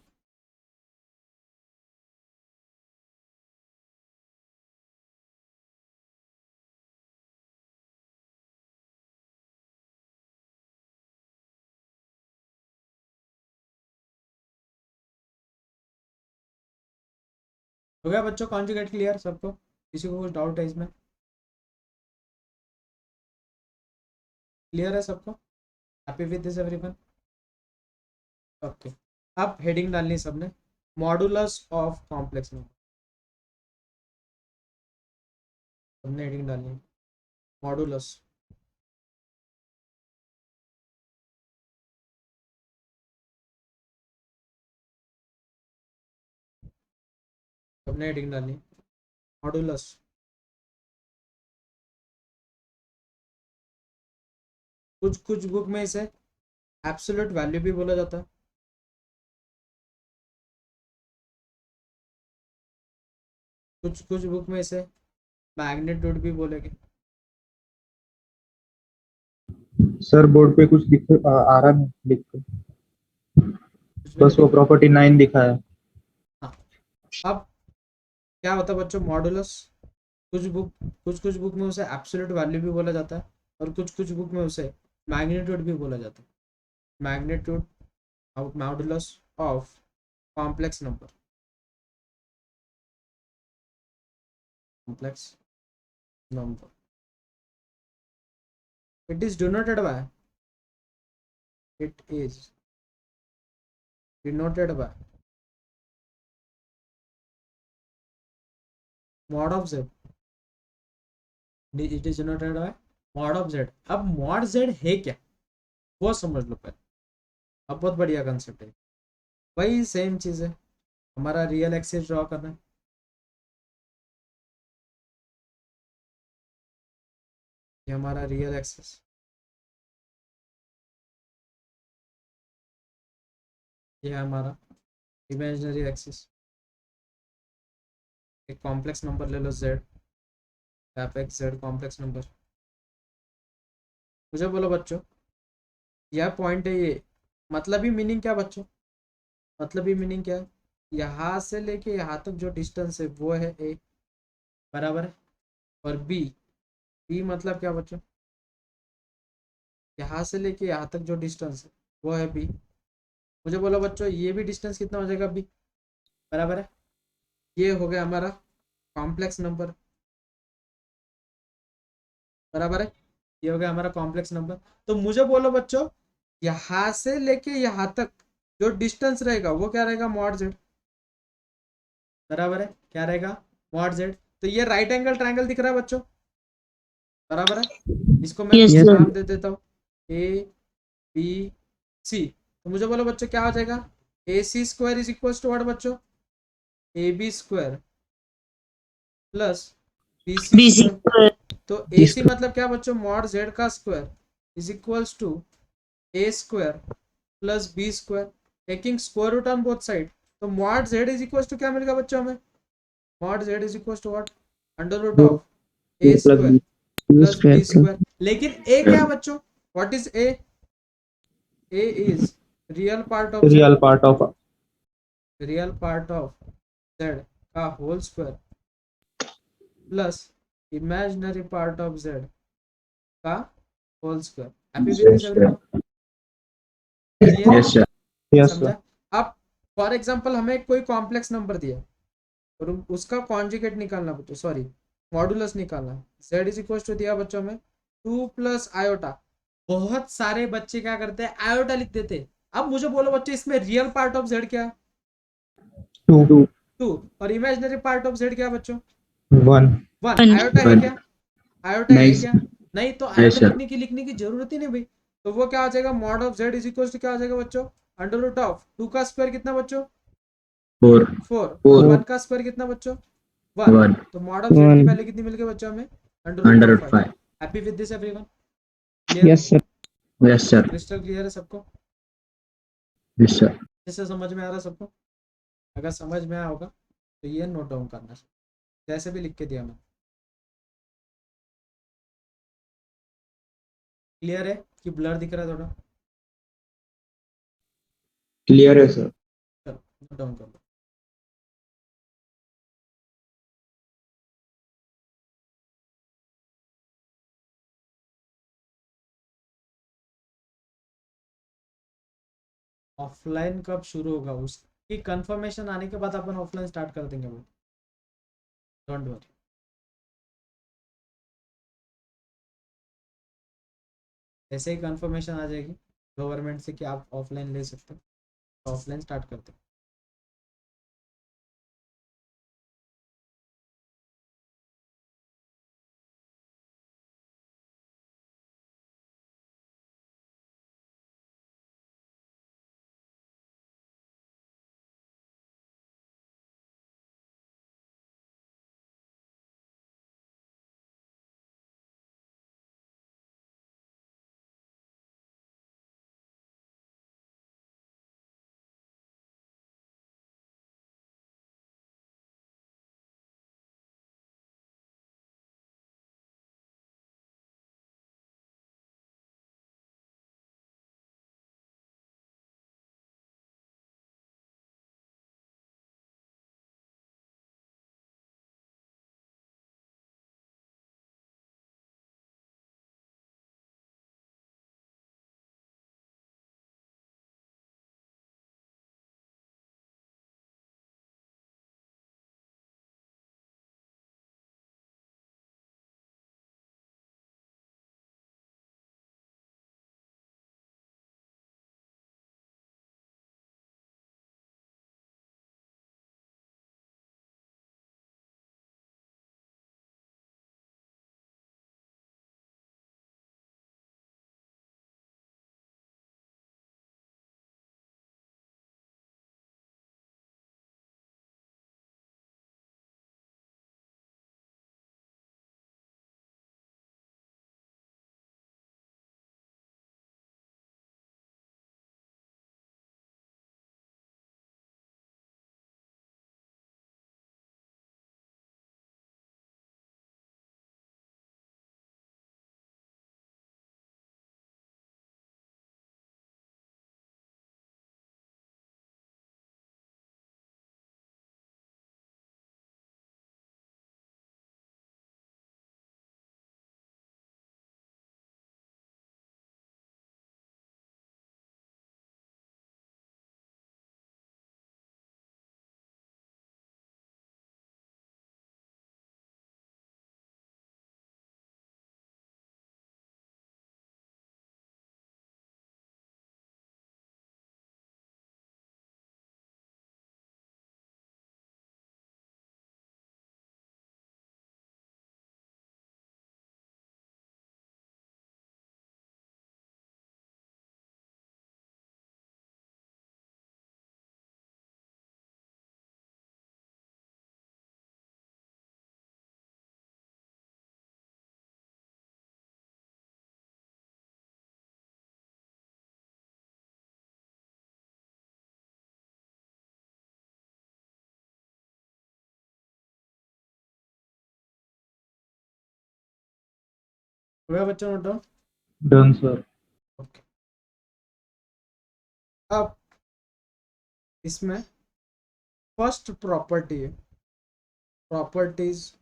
हो गया बच्चों कॉन्जुगेट क्लियर सबको? किसी को कुछ डाउट है इसमें? क्लियर है सबको? Happy with this everyone? Okay, अब हेडिंग डालनी है सबने, मॉडुलस ऑफ कॉम्प्लेक्स नंबर। सबने हेडिंग डालनी है मॉडुलस। सबने हेडिंग डालनी है मॉडुलस। कुछ कुछ बुक में इसे एब्सोल्यूट वैल्यू भी बोला जाता है, कुछ कुछ बुक में इसे मैग्नीट्यूड भी बोलेंगे। सर बोर्ड पे कुछ आ रहा नहीं लिख के, कुछ भी बस नहीं वो दिख प्रॉपर्टी 9 दिखा है. रहा। हाँ, अब क्या होता है बच्चों मॉडुलस? कुछ कुछ बुक में उसे एब्सोल्यूट वैल्यू भी बोला जाता है, और कुछ कुछ बुक में उसे मैग्नीट्यूड भी बोला जाता है। Magnitude modulus of complex number, complex number, it is denoted by, it is denoted by mod of z, it is denoted by mod of z। अब mod z है क्या? वो समझ लो पहले। अब बहुत बढ़िया कंसेप्ट है। वही सेम चीज़ है, हमारा रियल एक्सिस ड्रॉ करना है। ये हमारा रियल एक्सिस, ये है हमारा इमेजिनरी एक्सिस। एक कॉम्प्लेक्स नंबर ले लो z, f x z complex number. मुझे बोलो बच्चों, यह पॉइंट है ये, मतलब ही मीनिंग क्या बच्चों, मतलब ही मीनिंग क्या है, यहाँ से लेके यहाँ तक जो डिस्टेंस है वो है a, बराबर है। और b मतलब क्या बच्चों, यहाँ से लेके यहाँ तक जो डिस्टेंस है वो है b। मुझे बोलो बच्चों, ये भी डिस्टेंस कितना हो जाएगा b, बराबर है। ये हो गया हमारा कॉम्प्लेक्स नंबर, बराबर है। ये हो गया हमारा कॉम्प्लेक्स नंबर। तो मुझे बोलो बच्चों, यहाँ से लेके यहाँ तक जो डिस्टेंस रहेगा वो क्या रहेगा, मॉड z, बराबर है। क्या रहेगा, मॉड z। तो ये राइट एंगल ट्रायंगल दिख रहा है बच्चों, बराबर है। इसको मैं Yes, कुछ sir. नाम दे देता हूँ, ए बी सी। तो मुझे बोलो बच्चों क्या हो जाएगा, A C square is equal to what बच्चों, A B square plus B C BC square. square. तो ए सी मतलब क्या बच्चों, मॉड जेड का square is equals to A square plus B square, taking square root on both side. तो mod Z is equals to क्या मिलेगा बच्चों हमें, mod Z is equals to what, under root of A plus square plus B square. लेकिन A क्या है बच्चों, what is A, A is real part of Z, real part of real part of Z का whole square plus imaginary part of Z का whole square. Happy with this everyone, clear, yes sir. Yes समझा। अब for example हमें कोई complex number दिया और उसका conjugate निकालना बच्चों, सॉरी मॉडुलस निकालना है। z इज इक्वल टू दिया बच्चों में 2 प्लस आयोटा। बहुत सारे बच्चे क्या करते हैं, आयोटा लिख देते हैं। अब मुझे बोलो बच्चों, इसमें रियल पार्ट ऑफ z क्या है, 2 2, और इमेजिनरी पार्ट ऑफ z क्या है बच्चों, 1 1। One. आयोटा है क्या, आयोटा है नहीं क्या, नहीं। तो नहीं आयोटा सर। लिखने की जरूरत ही नहीं भाई। तो वो क्या हो जाएगा, mod of z is equal to क्या हो जाएगा बच्चों, अंडर रूट ऑफ 2 का स्क्वायर कितना बच्चों, 4 4, और फोर 1 का स्क्वायर कितना बच्चों, 1। 1 तो मॉड ऑफ z की 1 वैल्यू कितनी मिल गई बच्चों हमें, under root under of root 5। 5। Happy with this everyone, clear, yes sir yes sir. Crystal clear है सबको, यस सर। जैसे समझ में आ रहा है सबको। अगर समझ में आया होगा तो ये नोट डाउन करना, जैसे भी लिख के दिया मैं। क्लियर है कि ब्लर दिख रहा है थोड़ा, क्लियर है सर। चलो नोट डाउन कर लो। ऑफलाइन कब शुरू होगा, उसकी कंफर्मेशन आने के बाद अपन ऑफलाइन स्टार्ट कर देंगे वो, डोंट वरी। जैसे ही कंफर्मेशन आ जाएगी गवर्नमेंट से कि आप ऑफलाइन ले सकते हो, तो ऑफलाइन स्टार्ट करते हैं। हो गया बच्चों note down? Done sir. Okay, अब इसमें फर्स्ट प्रॉपर्टी है प्रॉपर्टीज,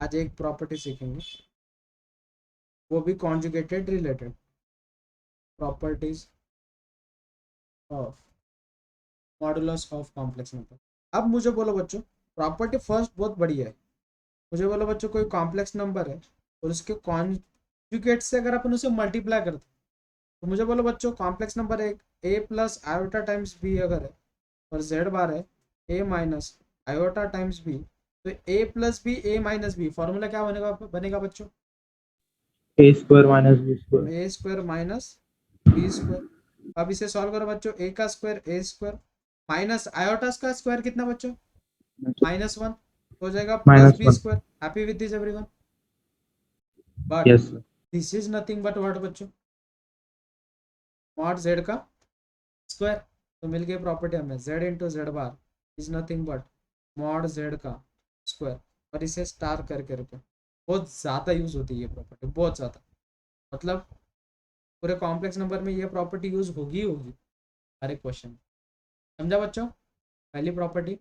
आज एक प्रॉपर्टी सीखेंगे, वो भी conjugated related properties of modulus of complex number. अब मुझे बोलो बच्चों, प्रॉपर्टी फर्स्ट बहुत बढ़िया है. मुझे बोलो बच्चों, कोई कॉम्प्लेक्स नंबर है और उसके कॉन्जुगेट से अगर अपन उसे मल्टीप्लाई करते, तो मुझे बोलो बच्चों, कॉम्प्लेक्स नंबर एक A plus iota times B अगर है और जेड बार है A minus iota times B, तो A plus B A minus B, formula क्या बनेगा बच्चों? A square minus B square. A square minus B square. अब इसे सॉल्व करो बच्चों, ए का square A square minus iota का स्क्वायर कितना बच्चों? -1 हो जाएगा plus B -1. Square. Happy with this everyone? But Yes sir. This is nothing but what बच्चों? मॉड जेड का स्क्वायर. तो मिल गई प्रॉपर्टी हमें, Z into Z bar is nothing but mod Z का स्क्वायर. और इसे स्टार करके रखो. बहुत ज़्यादा यूज होती है ये प्रॉपर्टी, बहुत ज़्यादा. मतलब पूरे कॉम्प्लेक्स नंबर में ये प्रॉपर्टी यूज होगी होगी हर एक क्वेश्चन. समझा बच्चों पहली property?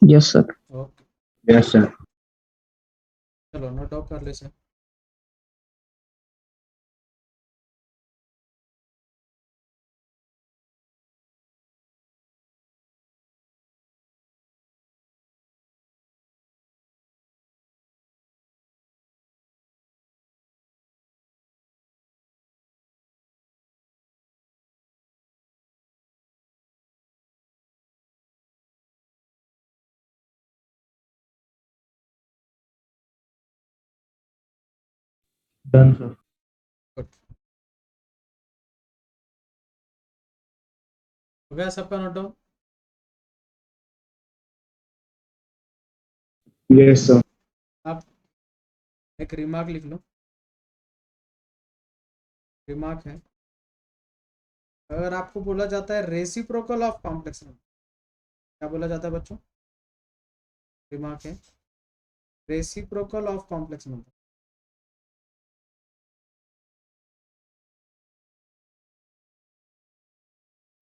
Yes, sir. Okay, yes sir. चलो नोट डाउन कर ले इसे. Done sir. गुड. हो गया सबका नोट डाउन? Yes sir. अब एक रिमार्क लिख लो. रिमार्क है, अगर आपको बोला जाता है रेसिप्रोकल ऑफ कॉम्प्लेक्स नंबर, क्या बोला जाता है बच्चों? रिमार्क है, reciprocal of complex number.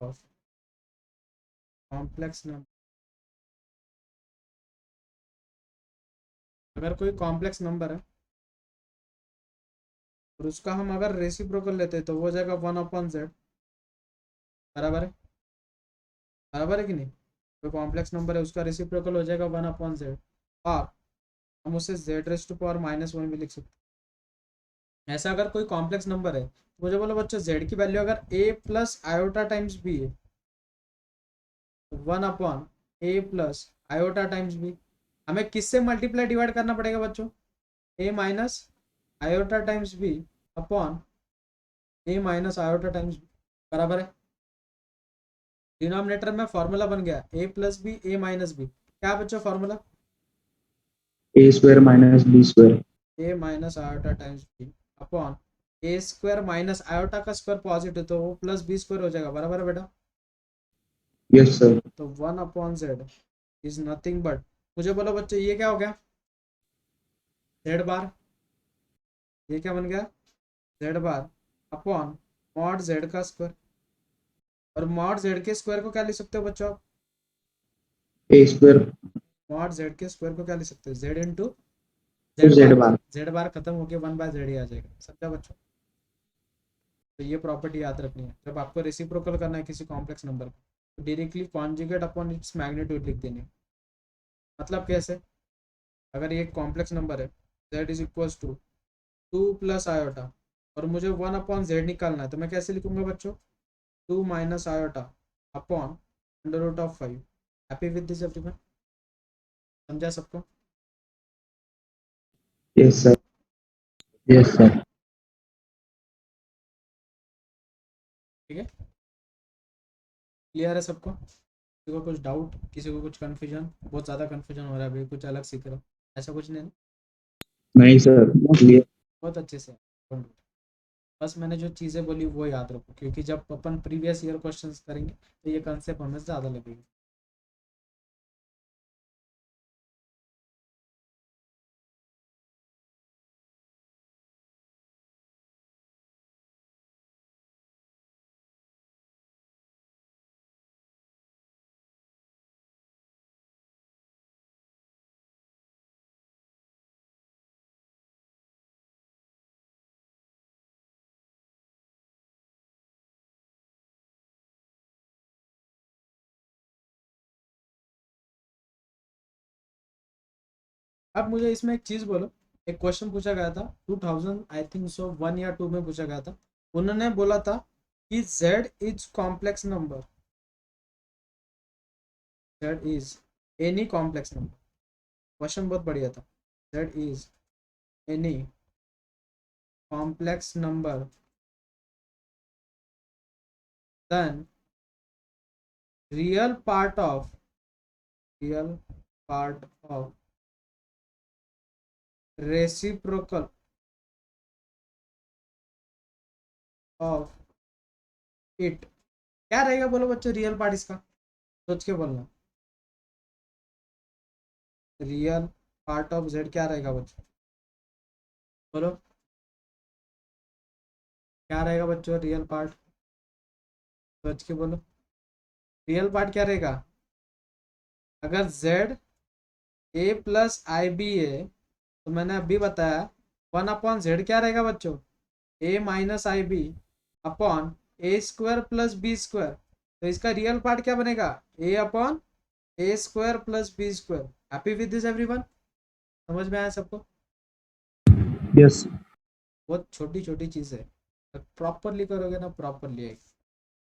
Of complex number. अगर कोई कॉम्प्लेक्स नंबर है और उसका हम अगर रेसिप्रोकल लेते हैं तो वो हो जाएगा 1/z. बराबर है? बराबर है कि नहीं? कोई कॉम्प्लेक्स नंबर है उसका रेसिप्रोकल हो जाएगा 1/z. और हम उसे z⁻⁻1 भी लिख सकते हैं. ऐसा अगर कोई कॉम्प्लेक्स नंबर है तो मुझे बोलो बच्चों, z की वैल्यू अगर a plus iota times B है, 1/a plus iota times B, हमें किससे मल्टीप्लाई डिवाइड करना पड़ेगा बच्चों? a minus iota times b upon a minus iota times B. बराबर है? डिनोमिनेटर में फॉर्मूला बन गया a plus B a minus B. क्या बच्चों formula? A square minus B square. a minus iota times b upon a square minus iota का square positive तो वो प्लस बी स्क्वायर हो जाएगा. बराबर है बेटा? Yes sir. तो 1/z इज नथिंग बट, मुझे बोलो बच्चों ये क्या हो गया? जेड बार. ये क्या बन गया? Z bar upon mod Z का स्क्वायर. और मॉड जेड के स्क्वायर को क्या लिख सकते हो बच्चों आप? ए स्क्वायर मॉड जेड के स्क्वायर को क्या लिख सकते हो? जेड इंटू जेड जेड बार. बार. जेड बार खत्म होके 1/z ही आ जाएगा. समझा बच्चों? तो ये प्रॉपर्टी याद रखनी है जब आपको रेसिप्रोकल करना है किसी कॉम्प्लेक्स नंबर को, तो directly conjugate upon its magnitude लिख देनी है. मतलब कैसे? अगर ये एक कॉम्प्लेक्स नंबर है z is equals to 2 plus iota और मुझे 1/z निकालना है, तो मैं कैसे लिखूंगा बच्चों? 2 minus iota upon √5. Happy with this everyone? समझा सबको? Yes sir. Yes sir. ठीक है, क्लियर है सबको? किसी को कुछ डाउट, किसी को कुछ कन्फ्यूजन? बहुत ज़्यादा कन्फ्यूजन हो रहा है अभी, कुछ अलग सीख रहा हूँ, ऐसा कुछ नहीं ना? नहीं सर. क्लियर. बहुत अच्छे से. बस मैंने जो चीज़ें बोली वो याद रखो, क्योंकि जब अपन प्रीवियस ईयर क्वेश्चंस करेंगे तो ये कंसेप्ट हमें ज़्यादा लगेगा. अब मुझे इसमें एक चीज बोलो, एक क्वेश्चन पूछा गया था 2000 आई थिंक सो 1 या 2 में पूछा गया था। उन्होंने बोला था कि z is complex number, z is any complex number. Question बहुत बढ़िया था। z is any complex number then real part of reciprocal of it. क्या रहेगा बोलो बच्चों रियल पार्ट इसका, सोच के बोलना। रियल पार्ट ऑफ z क्या रहेगा बच्चों, बोलो क्या रहेगा बच्चों रियल पार्ट, सोच के बोलो। रियल पार्ट क्या रहेगा? अगर z a plus i b है तो मैंने अभी बताया 1/z क्या रहेगा बच्चों, a minus i b upon a square plus B square. तो इसका रियल पार्ट क्या बनेगा, a upon a square plus B square. Happy with this everyone? समझ में आया सबको? यस। बहुत छोटी छोटी चीज़ है, प्रॉपरली करोगे ना प्रॉपरली आएगी।